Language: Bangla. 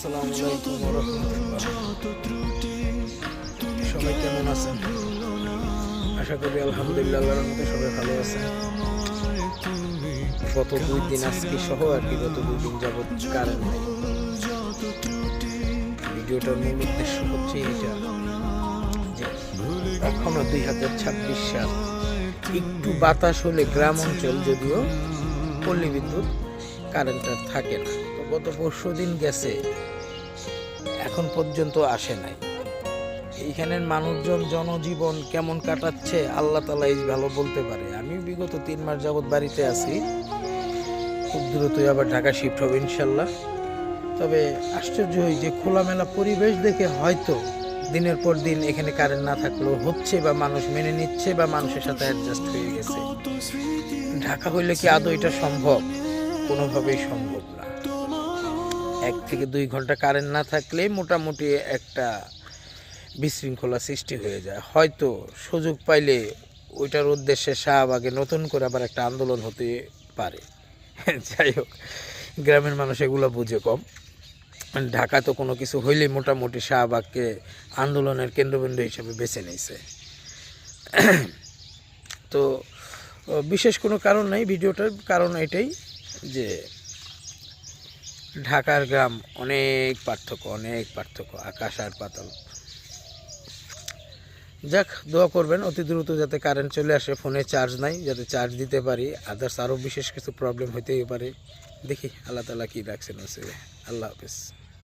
আসসালামু আলাইকুম ওয়া রাহমাতুল্লাহ। সবাই কেমন আছেন? আশা করি আলহামদুলিল্লাহ আল্লাহর রহমতে সবাই ভালো আছেন। গত 2 দিন আজকে সহ আর কি গত 2 দিন যাবৎ কারেন্ট নেই। ভিডিওটার মূল উদ্দেশ্য হচ্ছে এটা যে এখনো 2026 সাল, একটু বাতাস হলে গ্রাম অঞ্চল, যদিও পল্লী বিদ্যুৎ কারেন্ট আর থাকে না। তো গত 4 দিন গেছে, এখন পর্যন্ত আসে নাই। এইখানের মানুষজন জনজীবন কেমন কাটাচ্ছে আল্লাহ তাআলাই ভালো বলতে পারে। আমি বিগত 3 মাস যাবৎ বাড়িতে আছি, খুব দ্রুতই আবার ঢাকা শিফট হবে ইনশাল্লাহ। তবে আশ্চর্য হই যে খোলামেলা পরিবেশ দেখে হয়তো দিনের পর দিন এখানে কারেন্ট না থাকলেও হচ্ছে, বা মানুষ মেনে নিচ্ছে, বা মানুষের সাথে অ্যাডজাস্ট হয়ে গেছে। ঢাকা হইলে কি আদৌ এটা সম্ভব? কোনোভাবেই সম্ভব না। 1 থেকে 2 ঘন্টা কারেন্ট না থাকলে মোটামুটি একটা বিশৃঙ্খলা সৃষ্টি হয়ে যায়। হয়তো সুযোগ পাইলে ওইটার উদ্দেশ্যে শাহবাগে নতুন করে আবার একটা আন্দোলন হতে পারে। যাই হোক, গ্রামের মানুষ এগুলো বুঝে কম। ঢাকা তো কোনো কিছু হইলেই মোটামুটি শাহবাগকে আন্দোলনের কেন্দ্রবিন্দু হিসেবে বেছে নিয়েছে। তো বিশেষ কোনো কারণ নাই, ভিডিওটার কারণ এটাই যে ঢাকার গ্রাম অনেক পার্থক্য, আকাশ আর পাতাল। যাক, দোয়া করবেন অতি দ্রুত যাতে কারেন্ট চলে আসে। ফোনে চার্জ নাই, যাতে চার্জ দিতে পারি। আদার্স আরও বিশেষ কিছু প্রবলেম হইতেই পারে। দেখি আল্লাহ তাআলা কী রাখছেন। আল্লাহ হাফেজ।